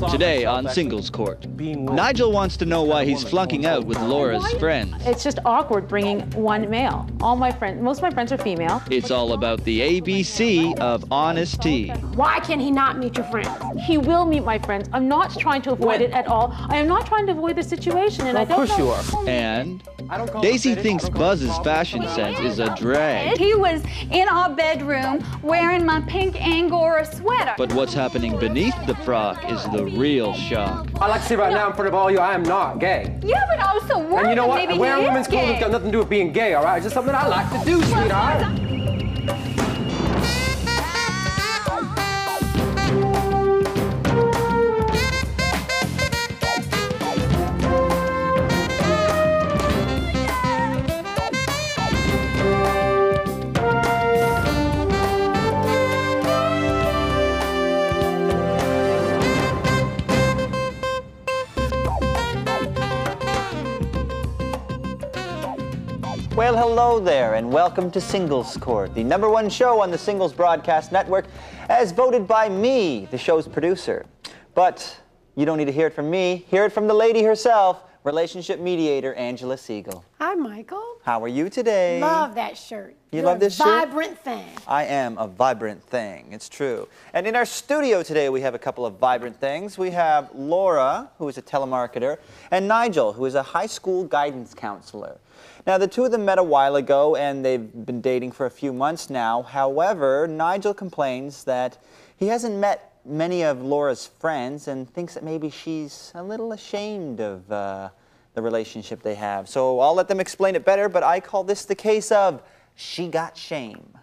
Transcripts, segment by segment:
Today on Singles Court, Nigel wants to know why he's flunking out with Laura's friends. It's just awkward bringing one male. Most of my friends are female. It's all about the ABC of honesty. Why can he not meet your friends? He will meet my friends. I'm not trying to avoid it at all. I am not trying to avoid the situation, and I don't know. Of course you are. And Daisy thinks Buzz's fashion sense is a drag. He was in our bedroom wearing my pink Angora sweater. But what's happening beneath the frock is the real shock. I'd like to say right now in front of all you, I am not gay. Yeah, but also working. And you know what? Maybe Wearing he is women's clothes has got nothing to do with being gay, all right? It's just something I like to do, sweetheart. Well, hello there, and welcome to Singles Court, the #1 show on the Singles Broadcast Network, as voted by me, the show's producer. But you don't need to hear it from me. Hear it from the lady herself, relationship mediator Angela Siegel. Hi, Michael. How are you today? Love that shirt. You love this shirt? Vibrant thing. I am a vibrant thing. It's true. And in our studio today, we have a couple of vibrant things. We have Laura, who is a telemarketer, and Nigel, who is a high school guidance counselor. Now, the two of them met a while ago, and they've been dating for a few months now. However, Nigel complains that he hasn't met many of Laura's friends and thinks that maybe she's a little ashamed of the relationship they have. So I'll let them explain it better, but I call this the case of she got shame.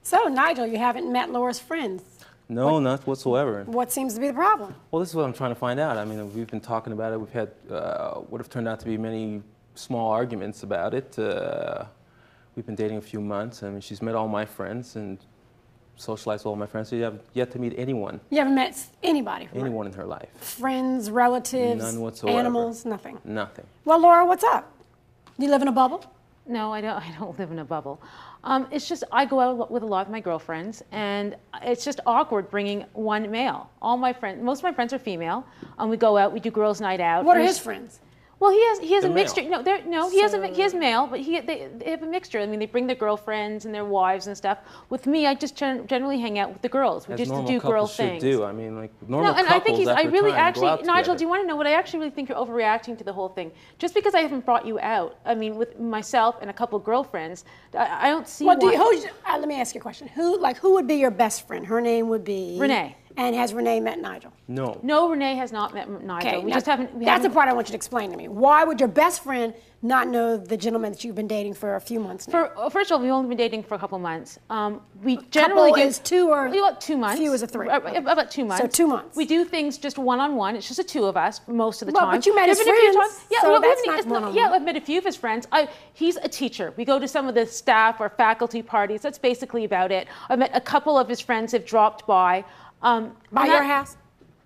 So, Nigel, you haven't met Laura's friends. No, not whatsoever. What seems to be the problem? Well, this is what I'm trying to find out. I mean, we've been talking about it. We've had what have turned out to be many small arguments about it. We've been dating a few months. I mean, she's met all my friends and socialized with all my friends. So you have yet to meet anyone. You haven't met anybody? Anyone in her life. Friends, relatives, none whatsoever. Animals, nothing? Nothing. Well, Laura, what's up? Do you live in a bubble? No, I don't live in a bubble. It's just I go out with a lot of my girlfriends, and it's just awkward bringing one male. Most of my friends are female, and we go out, we do girls' night out. What are his friends? Well, he has a male. mixture. He has male, but they have a mixture. I mean, they bring their girlfriends and their wives and stuff. With me, I just generally hang out with the girls. We As just normal do girl couples should things. do. I mean, like normal and couples. I think after really time, go actually, out Nigel, together. do you want to know what I actually really think you're overreacting to the whole thing? Just because I haven't brought you out, I mean, with myself and a couple of girlfriends, I don't see. Well, let me ask you a question. Who would be your best friend? Her name would be Renee. And has Renee met Nigel? No. No, Renee has not met Nigel. Okay, We just haven't. That's the part I want you to explain to me. Why would your best friend not know the gentleman that you've been dating for a few months now? First of all, we've only been dating for a couple months. We generally is 2 or about 2 months. Few is a 3. About 2 months. So 2 months. We do things just one-on-one. It's just the two of us most of the time. But you met his There's been a few friends, times- Yeah, so well, that's we've- not it's one-on-one. Yeah, I've met a few of his friends. He's a teacher. We go to some of the staff or faculty parties. That's basically about it. I've met a couple of his friends have dropped by. By your house?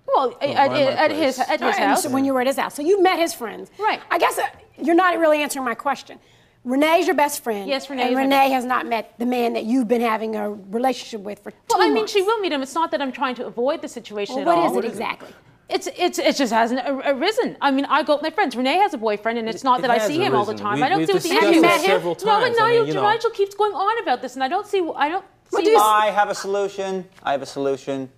Well, at his house. So when you were at his house. So you met his friends. Right. I guess you're not really answering my question. Renee's your best friend. Yes, Renee. And Renee has not met the man that you've been having a relationship with for 2 months. Well, I mean, she will meet him. It's not that I'm trying to avoid the situation at all. What is it exactly? It just hasn't arisen. I mean, I go with my friends. Renee has a boyfriend, and it's not that I see him all the time. I don't see what the issue is. No, but Nigel keeps going on about this, and I don't see. I have a solution.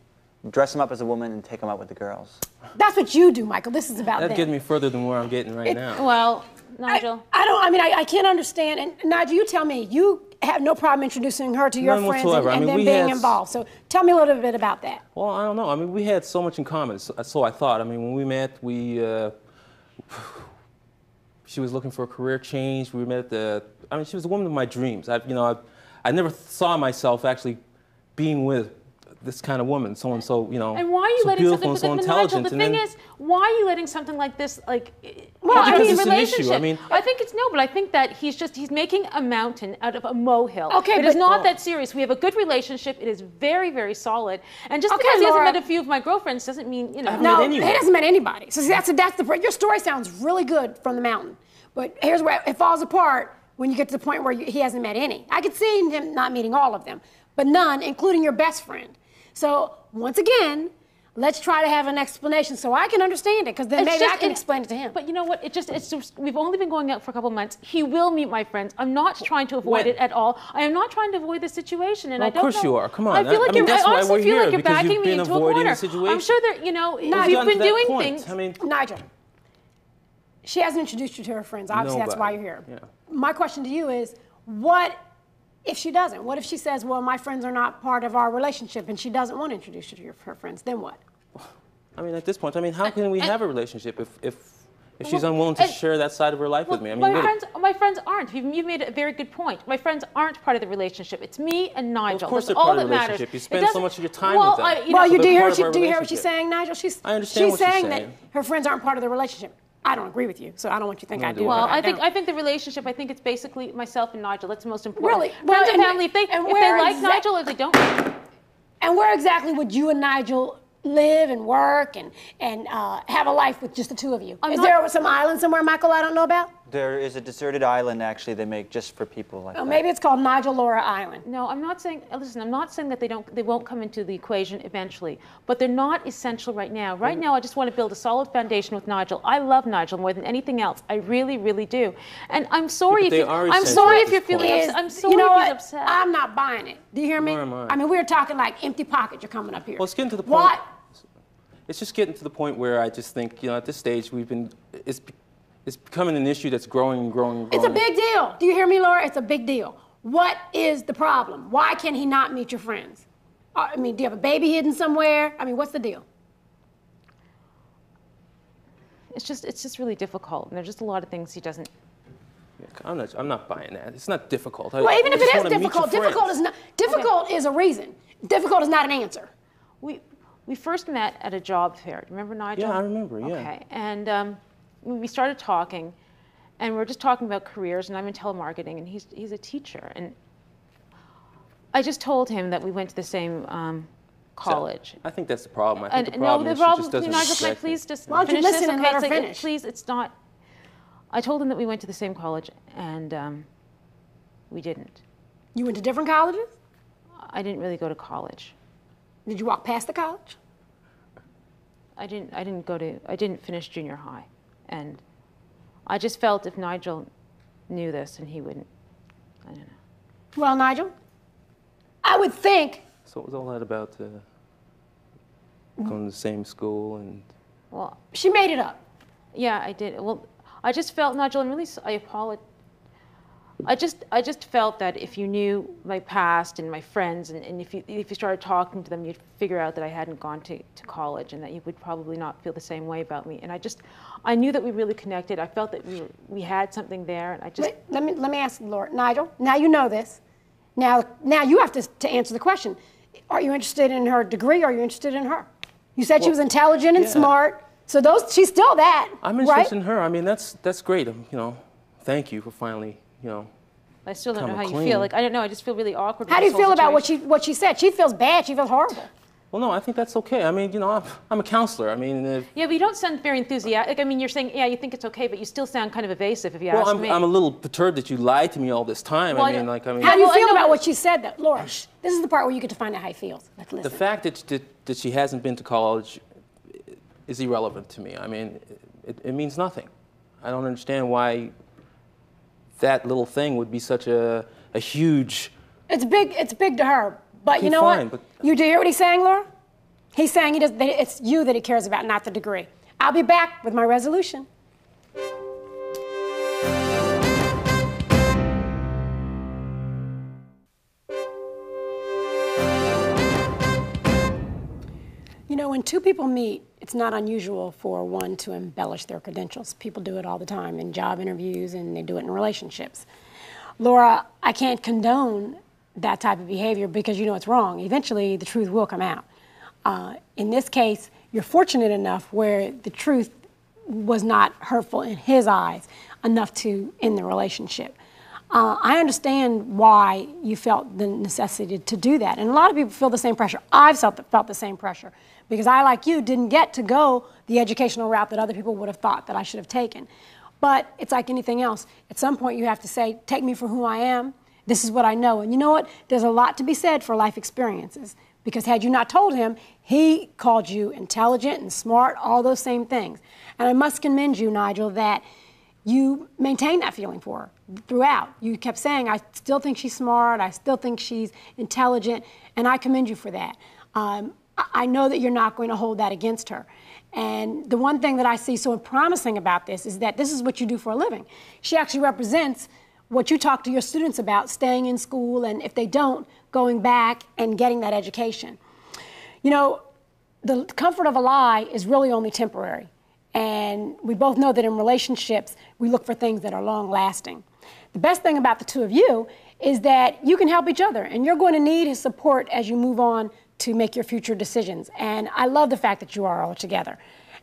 Dress him up as a woman and take him out with the girls. That's what you do, Michael. This is about That'd them. get me further than where I'm getting right now. Well, Nigel. I can't understand. And Nigel, you tell me, you have no problem introducing her to your None friends whatsoever. and them being involved. So tell me a little bit about that. Well, I don't know. I mean, we had so much in common, so I thought. I mean, when we met, she was looking for a career change. We met she was a woman of my dreams. I never saw myself actually being with this kind of woman, someone so, and why are you so letting beautiful something, and so Nigel, intelligent. the thing is, why are you letting something like this, like, well, I mean, relationship? Issue. I mean, I think it's but I think that he's making a mountain out of a molehill. Okay, it is not that serious. We have a good relationship. It is very, very solid. And just because he hasn't met a few of my girlfriends doesn't mean, No, he hasn't met anybody. So see, that's the point. Your story sounds really good from the mountain, but here's where it falls apart when you get to the point where he hasn't met any. I could see him not meeting all of them, but none, including your best friend. So once again, let's try to have an explanation so I can understand it, because then maybe I can explain it to him. But you know what? It's just we've only been going out for a couple of months. He will meet my friends. I'm not trying to avoid it at all. I am not trying to avoid the situation, and well, I don't know. Of course you are. Come on. I feel like that's I why honestly we're feel here, like you're because backing you've me been into a avoiding corner. the situation. I'm sure that, you know, We've you've been doing point. things. I mean, Nigel, she hasn't introduced you to her friends. Obviously, that's why you're here. Yeah. My question to you is, what if she doesn't? What if she says, well, my friends are not part of our relationship, and she doesn't want to introduce you to her friends? Then what? I mean, at this point, I mean, how can we have a relationship if she's unwilling to share that side of her life with me? I mean, my friends aren't. You've made a very good point. My friends aren't part of the relationship. It's me and Nigel. Of course, That's they're part all of the that matters. relationship. You spend so much of your time with them. Well, do you hear what she's she's saying, Nigel? I understand she's what she's saying that saying. her friends aren't part of the relationship. I don't agree with you, so I don't want you to think I do. Well, I think the relationship. I think it's basically myself and Nigel. That's the most important. Really? Friends and family. If they like Nigel or they don't. And where exactly would you and Nigel live and work and have a life with just the two of you? Is there some island somewhere, Michael, I don't know about? There is a deserted island, actually, they make just for people like that. Maybe it's called Nigel Laura Island. No, I'm not saying. Listen, I'm not saying that they won't come into the equation eventually, but they're not essential right now. Right now, I just want to build a solid foundation with Nigel. I love Nigel more than anything else. I really, really do. And I'm sorry if you're feeling upset. I'm sorry if he's upset. I'm not buying it. Do you hear me? Nor am I. I mean, we're talking like empty pockets. You're coming up here. Well, it's getting to the point. What? It's just getting to the point where I just think, you know, at this stage, it's becoming an issue that's growing and growing and growing. It's a big deal. Do you hear me, Laura? It's a big deal. What is the problem? Why can he not meet your friends? I mean, do you have a baby hidden somewhere? I mean, what's the deal? It's just really difficult, and there's just a lot of things he doesn't. Yeah, I'm not buying that. It's not difficult. Well, even if it is difficult, difficult is a reason. Difficult is not an answer. We first met at a job fair. Remember, Nigel? Yeah, I remember. Yeah. Okay, and we started talking, and we were just talking about careers, and I'm in telemarketing, and he's a teacher, and I just told him that we went to the same college. So, I think that's the problem. I think the problem is she just doesn't Nigel, can I respect me. please just Why don't you finish listen this? and Okay, let her finish? Please, it's not. I told him that we went to the same college, and we didn't. You went to different colleges? I didn't really go to college. Did you walk past the college? I didn't finish junior high, and I just felt if Nigel knew this, and he wouldn't. I don't know. Well, Nigel, I would think. So what was all that about going to the same school and? Well, she made it up. Yeah, I did. Well, I just felt, Nigel, and really, I apologize. I just felt that if you knew my past and my friends, and if you started talking to them, you'd figure out that I hadn't gone to college, and that you would probably not feel the same way about me. And I knew that we really connected. I felt that we had something there, and I just. Let me ask Laura. Nigel, now you know this. Now you have to answer the question. Are you interested in her degree, or are you interested in her? You said she was intelligent and smart, so she's still that. I'm interested in her. I mean, that's great. You know, thank you for finally. You know, I still don't know how you feel. Like, I don't know. I just feel really awkward. How do you feel about what she said? She feels bad. She feels horrible. Well, no, I think that's okay. I mean, you know, I'm a counselor. I mean, yeah, but you don't sound very enthusiastic. I mean, you're saying, yeah, you think it's okay, but you still sound kind of evasive if you ask me. Well, I'm a little perturbed that you lied to me all this time. Well, How do you feel about what she said, though? Laura, this is the part where you get to find out how he feels. Like, listen. The fact that she hasn't been to college is irrelevant to me. I mean, it means nothing. I don't understand why that little thing would be such a huge. It's big to her. But you know fine, what? You do hear what he's saying, Laura? He's saying it's you that he cares about, not the degree. I'll be back with my resolution. You know, when two people meet, it's not unusual for one to embellish their credentials. People do it all the time in job interviews, and they do it in relationships. Laura, I can't condone that type of behavior because you know it's wrong. Eventually, the truth will come out. In this case, you're fortunate enough where the truth was not hurtful in his eyes enough to end the relationship. I understand why you felt the necessity to do that. And a lot of people feel the same pressure. I've felt the same pressure because I, like you, didn't get to go the educational route that other people would have thought that I should have taken. But it's like anything else. At some point, you have to say, take me for who I am. This is what I know. And you know what? There's a lot to be said for life experiences. Because had you not told him, he called you intelligent and smart, all those same things. And I must commend you, Nigel, that you maintained that feeling for her throughout. You kept saying, I still think she's smart, I still think she's intelligent, and I commend you for that. I know that you're not going to hold that against her. And the one thing that I see so promising about this is that this is what you do for a living. She actually represents what you talk to your students about, staying in school, and if they don't, going back and getting that education. You know, the comfort of a lie is really only temporary. And we both know that in relationships, we look for things that are long-lasting. The best thing about the two of you is that you can help each other, and you're going to need his support as you move on to make your future decisions. And I love the fact that you are all together.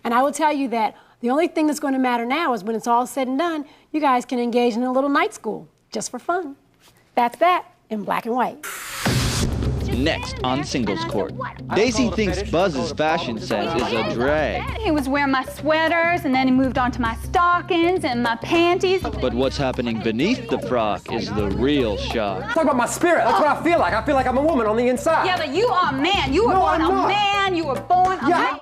And I will tell you that the only thing that's going to matter now is when it's all said and done, you guys can engage in a little night school, just for fun. That's that in black and white. Next on Singles Court, Daisy thinks Buzz's fashion sense is a drag. He was wearing my sweaters, and then he moved on to my stockings and my panties. But what's happening beneath the frock is the real shock. Talk about my spirit. That's what I feel like. I feel like I'm a woman on the inside. Yeah, but you are a man. You were No, born I'm a not. man. You were born a man.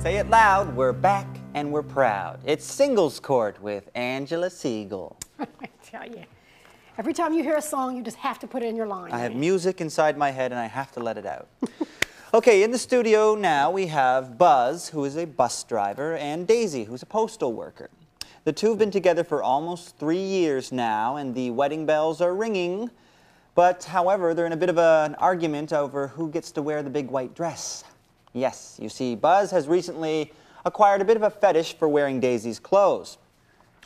Say it loud, we're back and we're proud. It's Singles Court with Angela Siegel. I tell you, every time you hear a song, you just have to put it in your line. I have music inside my head and I have to let it out. Okay, in the studio now we have Buzz, who is a bus driver, and Daisy, who's a postal worker. The two have been together for almost 3 years now, and the wedding bells are ringing. But, however, they're in a bit of an argument over who gets to wear the big white dress. Yes, you see, Buzz has recently acquired a bit of a fetish for wearing Daisy's clothes.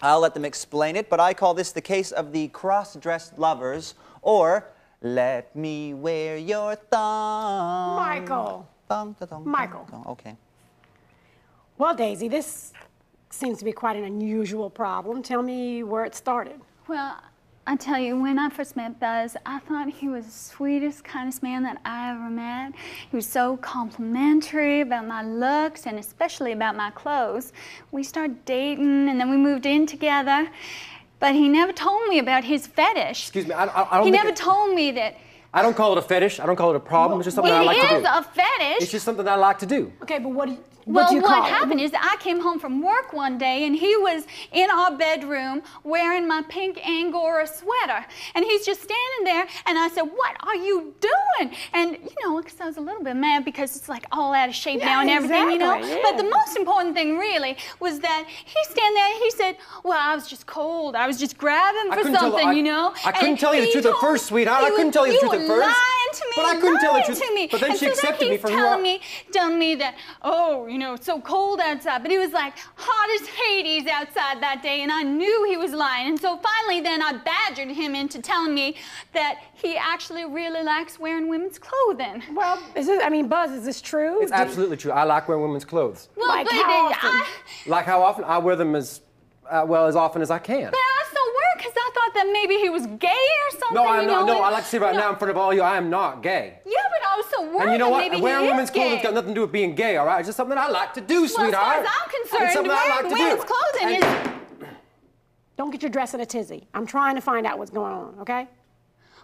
I'll let them explain it, but I call this the case of the cross-dressed lovers, or let me wear your thong. Michael. Thong, thong, thong, Michael. thong. Okay. Well, Daisy, this seems to be quite an unusual problem. Tell me where it started. Well, I tell you, when I first met Buzz, I thought he was the sweetest, kindest man that I ever met. He was so complimentary about my looks and especially about my clothes. We started dating and then we moved in together, but he never told me about his fetish. Excuse me, I don't He think never told me that. I don't call it a fetish. I don't call it a problem. It's just something I like to do. It is a fetish. It's just something I like to do. Okay, but what do you Well, call what it? happened is I came home from work one day and he was in our bedroom wearing my pink Angora sweater. And he's just standing there and I said, "What are you doing?" And, you know, because I was a little bit mad because it's like all out of shape now and everything, you know. exactly, But the most important thing really was that he stand there and he said, "Well, I was just cold. I was just grabbing for something, you know." I couldn't tell you the truth at first, sweetheart. I couldn't tell you the truth at first. You were lying to me. But I couldn't tell the truth. To me. But then and she so accepted me for who telling me that, oh, you know, it's so cold outside. But it was like hot as Hades outside that day, and I knew he was lying. And so finally then I badgered him into telling me that he actually really likes wearing women's clothing. Well, Buzz, is this true? It's absolutely true. I like wearing women's clothes. Well, Like but how often? Like how often? I wear them as often as I can. But I was so weird because I thought that maybe he was gay or something. No, I'm you not. know, No, and- I like to say right now in front of all you, I am not gay. Yeah, but I was so worried And you know that what? maybe Wearing he women's is clothes gay. got nothing to do with being gay, all right? It's just something I like to do, Well, sweetheart. as far as I'm It's concerned, something I like wearing to women's do. clothing is... Don't get your dress in a tizzy. I'm trying to find out what's going on, okay?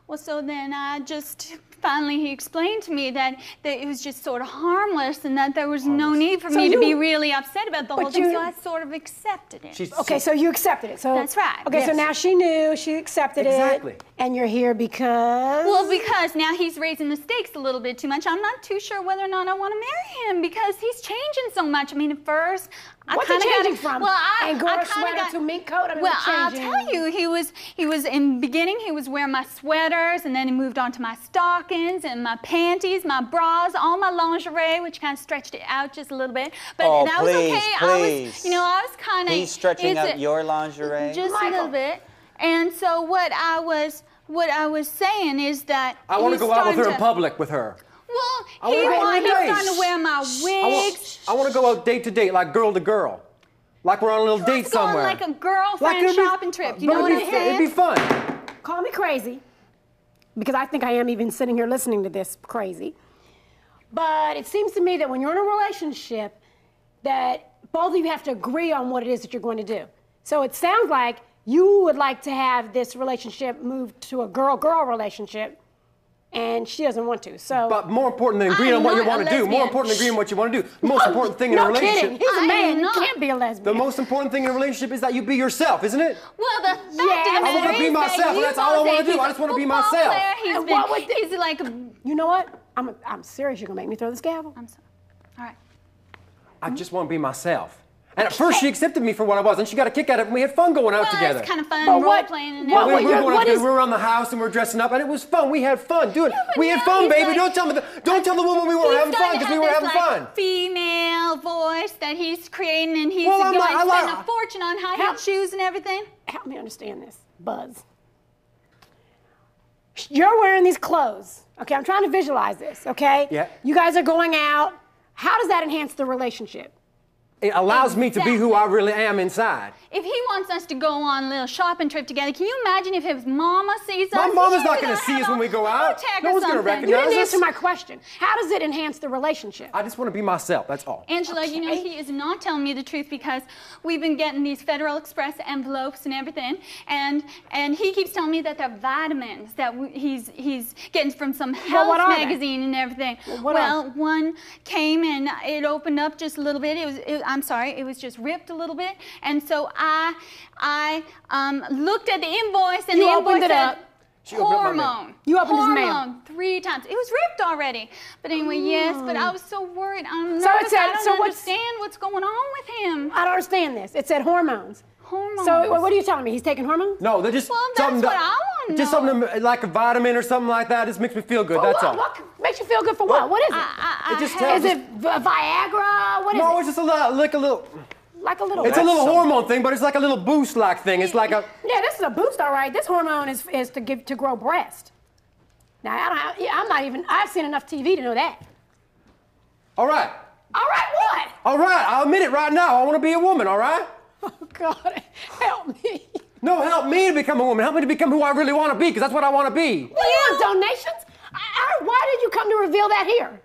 Well, so then I just, finally he explained to me that it was just sort of harmless and that there was no need for me to be really upset about the whole thing, so I sort of accepted it. Okay, so you accepted it. So That's right, Okay, so yes. now she knew, she accepted Exactly. it. And you're here because... Well, because now he's raising the stakes a little bit too much. I'm not too sure whether or not I want to marry him because he's changing so much. I mean, at first, I What's kind he of changing got from? Well, Angora sweater to mink coat? I mean, well, what's I'll changing? tell you, he was in the beginning, he was wearing my sweaters, and then he moved on to my stockings and my panties, my bras, all my lingerie, which kind of stretched it out just a little bit. But Oh, that was please, okay. please. I was kind of. He's stretching out your lingerie. Just a little bit. And so what I was saying is that I want to he's go out with her starting in to- public with her. Well, I wanna go on he's dates. starting to wear my wigs. I want to go out date to date, like girl to girl. Like we're on a little date Let's go on somewhere. like a girlfriend it'd be- shopping trip. You but know what I'm it'd saying? be fun. Call me crazy, because I think I am even sitting here listening to this crazy. But it seems to me that when you're in a relationship, that both of you have to agree on what it is that you're going to do. So it sounds like you would like to have this relationship move to a girl-girl relationship, and she doesn't want to. So, But more important than agreeing on what you want to do, more important than agreeing on what you want to do, the most important thing in a relationship. Kidding. He's a man. He can't be a lesbian. The most important thing in a relationship is that you be yourself, isn't it? Well, the fact of the I want matter to be is myself. that That's all I want to do. I just want to be myself. He's like, You know what? I'm serious. You're gonna make me throw this gavel. I'm sorry. All right. I just want to be myself. And at first she accepted me for what I was, and she got a kick out of it, and we had fun going out together. It's kind of fun, But role what- playing and what- everything. We were going out what together, is- we were around the house and we were dressing up, and it was fun. We had fun. Dude, but we had now fun, he's baby. like- Don't tell the woman we weren't having fun, because we were having fun. Female voice that he's creating, and he's Well, I'm going not- to I spend like- a fortune on high Help. heel shoes and everything. Help me understand this, Buzz. You're wearing these clothes. Okay, I'm trying to visualize this. Okay. Yeah. You guys are going out. How does that enhance the relationship? It allows me to be who I really am inside. If he wants us to go on a little shopping trip together, can you imagine if his mama sees us? My mama's She's not going gonna to see have us when we go a out. heart attack No or one's going to something. You recognize didn't us. answer my question. How does it enhance the relationship? I just want to be myself, that's all. Angela, you know, he is not telling me the truth because we've been getting these Federal Express envelopes and everything, and he keeps telling me that they're vitamins that he's getting from some health what are they? magazine and everything. What are- One came and it opened up just a little bit. It was just ripped a little bit, and so I looked at the invoice, and You the invoice opened it said up. She opened up my mail. hormone. You opened his mail. Hormone 3 times. It was ripped already. But anyway, yes. But I was so worried. I'm nervous. So it said- I don't so what's- understand what's going on with him. I don't understand this. It said hormones. Hormones. So what are you telling me? He's taking hormones? No, they're just Well, that's something what I wanna just know. something like a vitamin or something like that. Just makes me feel good, that's all. What makes you feel good for what? What is it? It just Is tells it Viagra? What is No, it? it's just a little. Like a little. It's a little hormone thing, but it's like a little boost-like thing. It's like a. Yeah, this is a boost, all right. This hormone is to grow breast. Now I'm not even. I've seen enough TV to know that. All right. All right, what? All right, I'll admit it right now. I want to be a woman, all right? Oh God, help me. No, help me to become a woman. Help me to become who I really want to be, because that's what I want to be. What do you want, donations? Why did you come to reveal that here?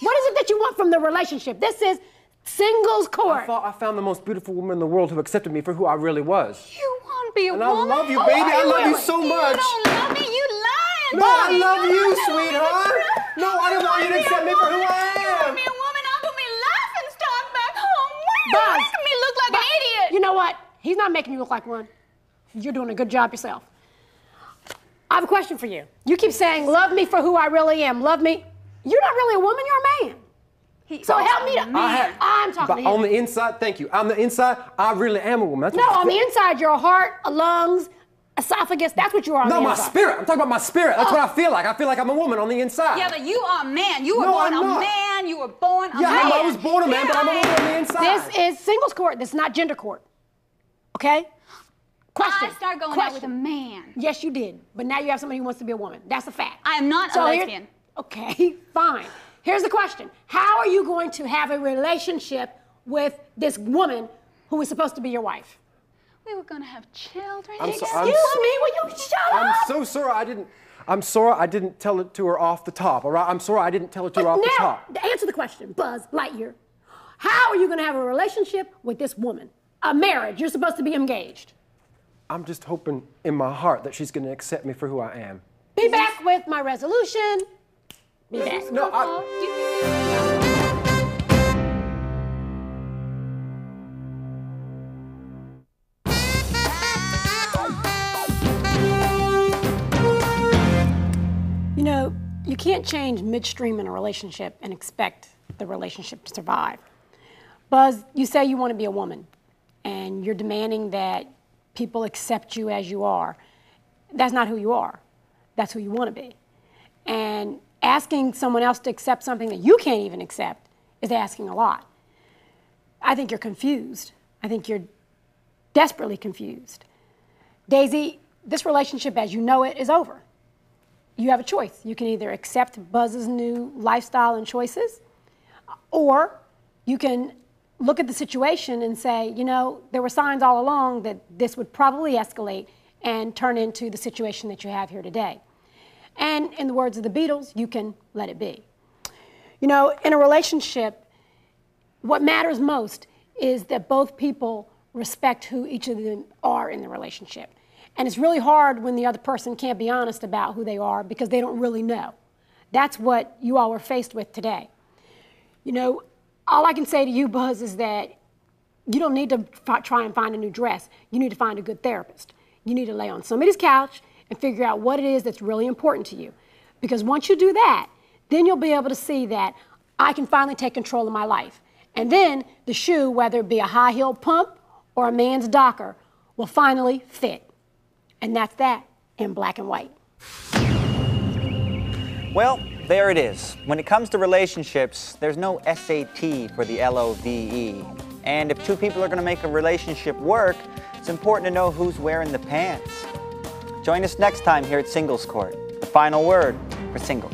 What is it that you want from the relationship? This is singles court. I thought I found the most beautiful woman in the world who accepted me for who I really was. You want to be a And I woman? love you, baby. I love you so much. You don't love me. You lying. No, I love you, don't sweetheart. No, I didn't want you to accept me for who I You want am. to be a woman? I'm going to be laughing stock back home. Why Buzz. are you making me look like an idiot? You know what? He's not making you look like one. You're doing a good job yourself. I have a question for you. You keep saying, love me for who I really am. Love me. You're not really a woman, you're a man. So help me to. I'm talking But to him. on the inside, thank you. On the inside, I really am a woman. That's No, what on the inside, you're a heart, a lungs, esophagus. That's what you are on No, the my inside. spirit. I'm talking about my spirit. That's what I feel like. I feel like I'm a woman on the inside. Yeah, but you are a man. You were No, born I'm a not. man. You were born a Yeah, man. I was born a man, but I'm a woman on the inside. This is singles court. This is not gender court. Okay? Question. I started going out with a man. Yes, you did. But now you have somebody who wants to be a woman. That's a fact. I am not a So here- lesbian. Okay, fine. Here's the question. How are you going to have a relationship with this woman who is supposed to be your wife? We were going to have children. Excuse me, will you shut I'm up? so sorry I didn't tell it to her off the top, all right? I'm sorry I didn't tell it to her off the Now, top. answer the question, Buzz Lightyear. How are you going to have a relationship with this woman? A marriage. You're supposed to be engaged. I'm just hoping in my heart that she's going to accept me for who I am. Be back with my resolution. Be back. No, You know, you can't change midstream in a relationship and expect the relationship to survive. Buzz, you say you want to be a woman, and you're demanding that people accept you as you are. That's not who you are. That's who you want to be. And asking someone else to accept something that you can't even accept is asking a lot. I think you're confused. I think you're desperately confused. Daisy, this relationship as you know it is over. You have a choice. You can either accept Buzz's new lifestyle and choices, or you can look at the situation and say, you know, there were signs all along that this would probably escalate and turn into the situation that you have here today. And in the words of the Beatles, you can let it be. You know, in a relationship, what matters most is that both people respect who each of them are in the relationship. And it's really hard when the other person can't be honest about who they are because they don't really know. That's what you all were faced with today. You know, all I can say to you, Buzz, is that you don't need to try and find a new dress. You need to find a good therapist. You need to lay on somebody's couch and figure out what it is that's really important to you. Because once you do that, then you'll be able to see that I can finally take control of my life. And then the shoe, whether it be a high-heeled pump or a man's Docker, will finally fit. And that's that in black and white. Well, there it is. When it comes to relationships, there's no SAT for the LOVE. And if two people are going to make a relationship work, it's important to know who's wearing the pants. Join us next time here at Singles Court. The final word for singles.